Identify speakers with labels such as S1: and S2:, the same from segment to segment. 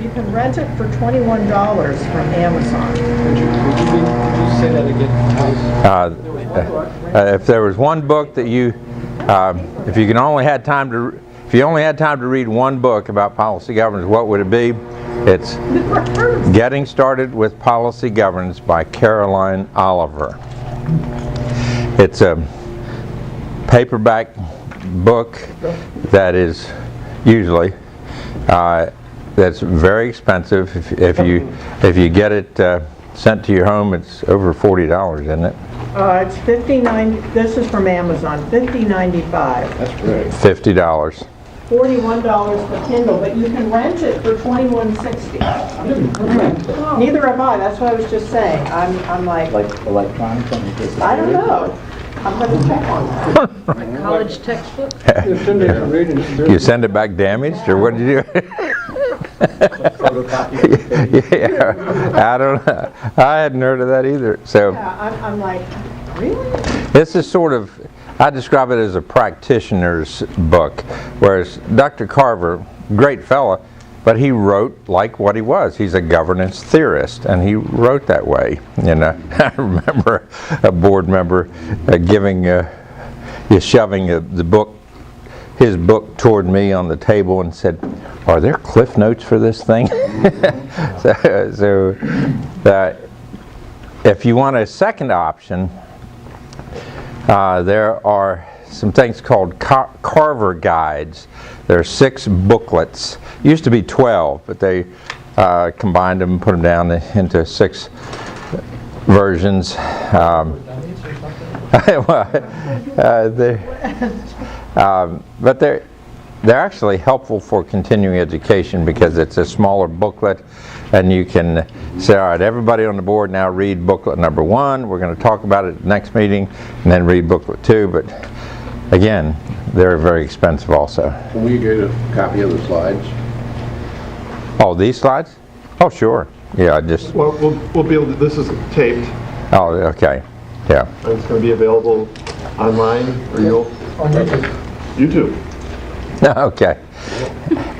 S1: You can rent it for $21 from Amazon.
S2: Would you say that again?
S3: If there was one book that you, if you only had time to read one book about policy governance, what would it be? It's Getting Started with Policy Governance by Caroline Oliver. It's a paperback book that is usually that's very expensive. If you get it sent to your home, it's over $40, isn't it?
S1: It's $59. This is from Amazon. $50.95.
S2: That's great.
S3: $50.
S1: $41 for Kindle, but you can rent it for $21.60. Neither have I. That's what I was just saying. I'm like
S2: electronic.
S1: I don't know. I'm going to check on that.
S4: My college textbook?
S3: You send it back damaged, or what did you do? Yeah, I don't know. I hadn't heard of that either. So
S1: Yeah, I'm like, really?
S3: this is sort of, I describe it as a practitioner's book, whereas Dr. Carver, great fella, but he wrote like what he was. He's a governance theorist, and he wrote that way. You know, I remember a board member shoving his book toward me on the table and said, "Are there cliff notes for this thing?" so if you want a second option, there are some things called Carver guides. There are 6 booklets. Used to be 12, but they combined them and put them down into 6 versions. But they're actually helpful for continuing education because it's a smaller booklet, and you can say, all right, everybody on the board now read booklet number 1. We're going to talk about it at the next meeting, and then read booklet 2. But again, they're very expensive also.
S2: Can we get a copy of the slides?
S3: Oh, these slides? Oh, sure. Yeah,
S5: Well, we'll be able to, this is taped,
S3: Oh, okay. Yeah.
S5: and it's going to be available online, or you'll...
S2: On YouTube.
S5: YouTube.
S3: Okay.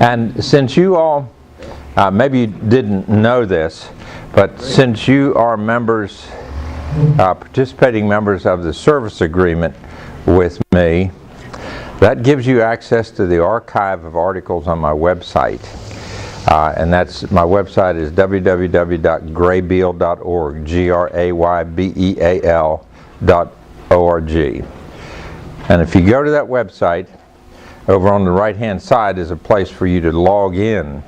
S3: And since you all, maybe you didn't know this, but since you are members, participating members of the service agreement with me, that gives you access to the archive of articles on my website. And my website is www.graybeal.org, graybeal.org. And if you go to that website, over on the right-hand side is a place for you to log in.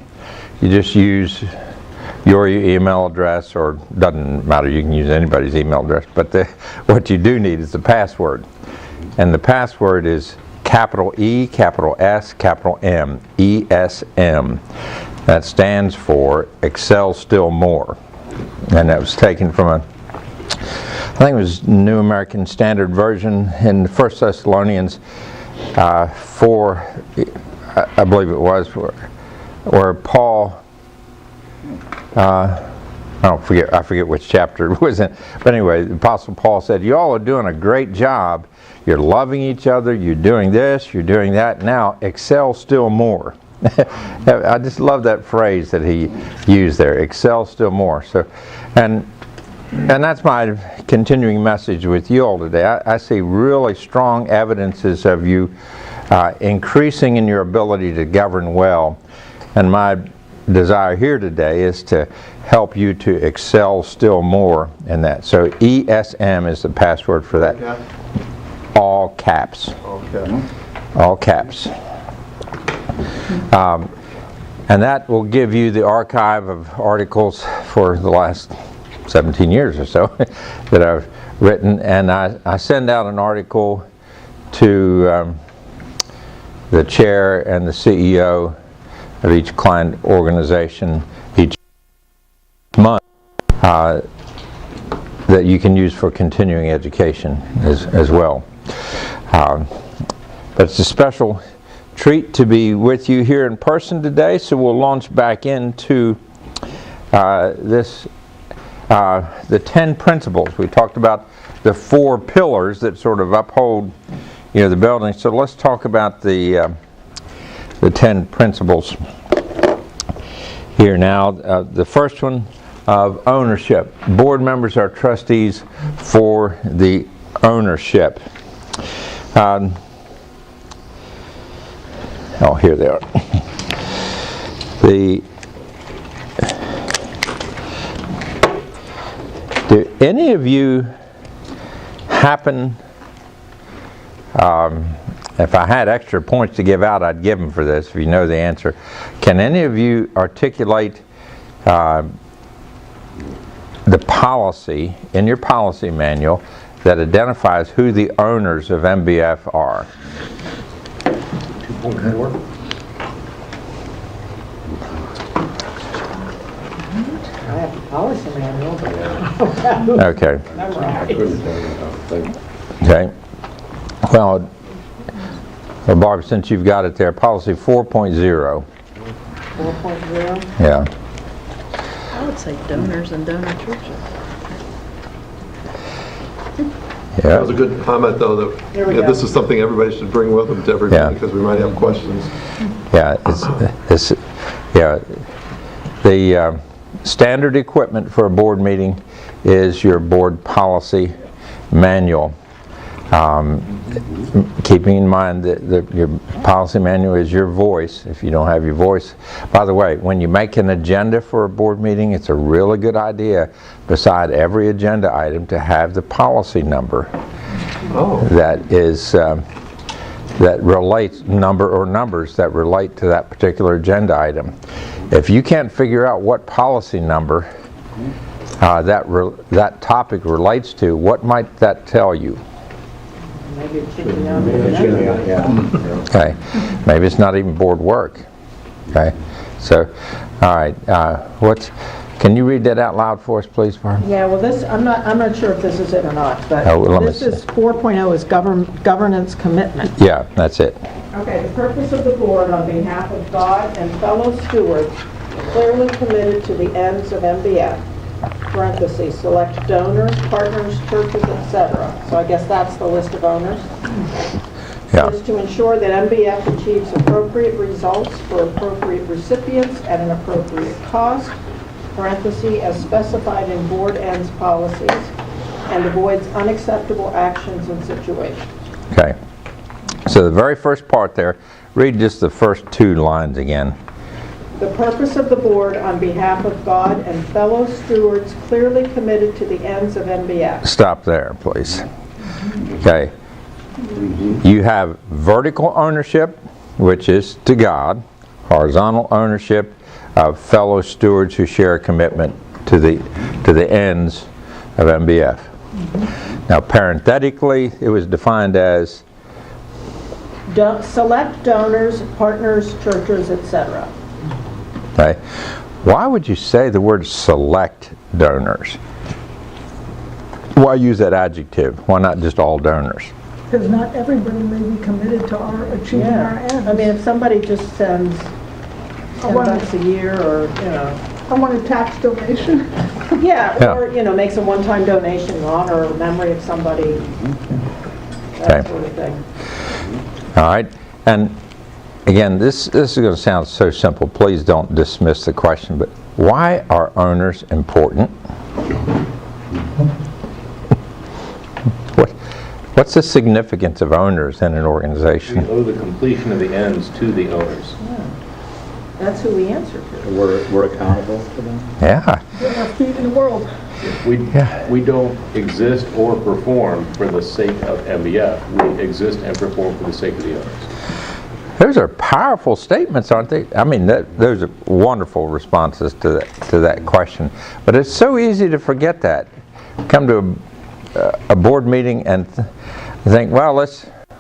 S3: You just use your email address, or doesn't matter, you can use anybody's email address, but what you do need is the password. And the password is capital E, capital S, capital M, ESM. That stands for Excel Still More. And that was taken from I think it was New American Standard Version in 1 Thessalonians 4, I believe it was, where Paul, I forget which chapter it was in, but anyway, the Apostle Paul said, you all are doing a great job. You're loving each other, you're doing this, you're doing that. Now, excel still more. I just love that phrase that he used there, excel still more. So, and that's my continuing message with you all today. I see really strong evidences of you increasing in your ability to govern well. And my desire here today is to help you to excel still more in that. So ESM is the password for that.
S5: Okay.
S3: All caps.
S5: Okay.
S3: All caps. And that will give you the archive of articles for the last 17 years or so that I've written, and I send out an article to the chair and the CEO of each client organization each month that you can use for continuing education as well. But it's a special treat to be with you here in person today, so we'll launch back into the 10 principles. We talked about the 4 pillars that sort of uphold, the building. So let's talk about the 10 principles. here now. The first one of ownership. Board members are trustees for the ownership. Oh, here they are. Do any of you happen, if I had extra points to give out, I'd give them for this, if you know the answer. Can any of you articulate the policy in your policy manual that identifies who the owners of MBF are?
S2: 2.4.
S1: I have the policy manual, but
S3: Okay.
S2: I
S1: memorized.
S2: couldn't tell you how to think.
S3: Okay. Well, Barb, since you've got it there, policy 4.0.
S1: 4.0.
S3: Yeah.
S4: I would say donors and donor churches.
S5: That was a
S3: Yeah.
S5: good comment, though, that
S1: There we
S5: yeah,
S1: go.
S5: this is something everybody should bring with them to every
S3: Yeah.
S5: meeting, because we might have questions.
S3: Yeah. Yeah. The standard equipment for a board meeting is your board policy manual. Keeping in mind that your policy manual is your voice. If you don't have your voice, by the way, when you make an agenda for a board meeting, it's a really good idea beside every agenda item to have the policy number
S5: Oh,
S3: that is that relates numbers that relate to that particular agenda item. If you can't figure out what policy number that topic relates to, what might that tell you?
S1: Maybe it should be on the agenda.
S2: Yeah.
S3: Okay, maybe it's not even board work. Okay, so, all right, can you read that out loud for us, please, Barb?
S1: Yeah, well, this, I'm not sure if this is it or not, but
S3: Oh, well, let me
S1: this is 4.0 is governance commitment.
S3: Yeah, that's it.
S1: Okay, the purpose of the board on behalf of God and fellow stewards clearly committed to the ends of MBF, parentheses, select donors, partners, churches, etc. So I guess that's the list of owners.
S3: Yeah,
S1: Is to ensure that MBF achieves appropriate results for appropriate recipients at an appropriate cost, parentheses, as specified in board ends policies, and avoids unacceptable actions and situations.
S3: okay. So the very first part there, read just the first two lines again.
S1: The purpose of the board on behalf of God and fellow stewards clearly committed to the ends of MBF.
S3: Stop there, please. Okay. You have vertical ownership, which is to God, horizontal ownership of fellow stewards who share a commitment to the ends of MBF. Now, parenthetically, it was defined as
S1: Select donors, partners, churches, etc.
S3: okay. Why would you say the word select donors? Why use that adjective? Why not just all donors?
S6: Because not everybody may be committed to our achieving our
S1: Yeah,
S6: ends.
S1: I mean, if somebody just sends
S6: want-
S1: $10 a year or, you know,
S6: I want a tax donation.
S1: yeah, or, you know, makes a one-time donation in honor or memory of somebody, that
S3: Okay.
S1: sort of thing.
S3: All right, and again, this is going to sound so simple. Please don't dismiss the question, but why are owners important? What's the significance of owners in an
S7: We
S3: organization?
S7: owe the completion of the ends to the owners.
S1: That's who we answer to.
S2: We're accountable to them?
S3: Yeah,
S6: They're our feet in the world.
S7: We don't exist or perform for the sake of MBF. We exist and perform for the sake of the owners.
S3: those are powerful statements, aren't they? I mean, those are wonderful responses to that question. But it's so easy to forget that. Come to a board meeting and think, well,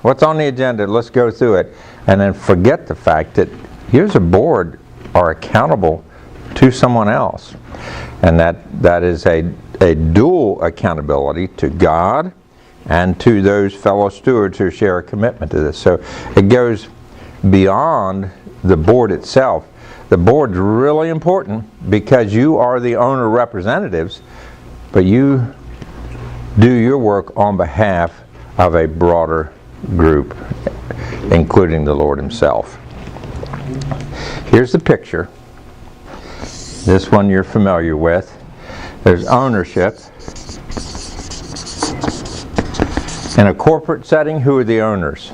S3: what's on the agenda? Let's go through it, and then forget the fact that you as a board are accountable to someone else, and that is a dual accountability to God and to those fellow stewards who share a commitment to this. So it goes beyond the board itself. The board's really important because you are the owner representatives, but you do your work on behalf of a broader group, including the Lord himself. Here's the picture. This one you're familiar with. There's ownership. In a corporate setting, who are the owners?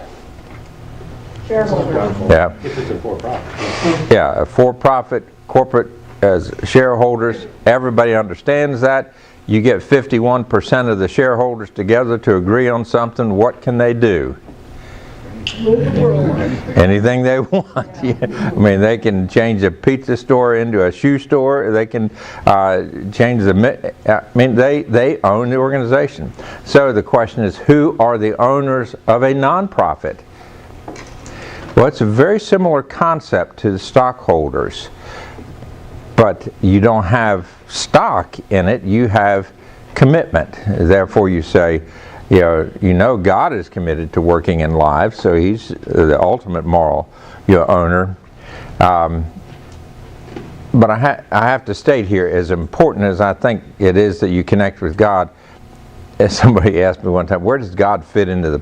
S1: Shareholders.
S3: Yeah.
S7: If it's a for-profit.
S3: Yeah, a for-profit corporate as shareholders, everybody understands that. You get 51% of the shareholders together to agree on something, what can they do? Anything they want. Yeah. I mean, they can change a pizza store into a shoe store. They can change the. I mean, they own the organization. So the question is, who are the owners of a nonprofit? Well, it's a very similar concept to the stockholders, but you don't have stock in it. You have commitment. Therefore, you say, you know God is committed to working in lives, so He's the ultimate moral owner. But I have to state here, as important as I think it is that you connect with God, as somebody asked me one time, where does God fit into the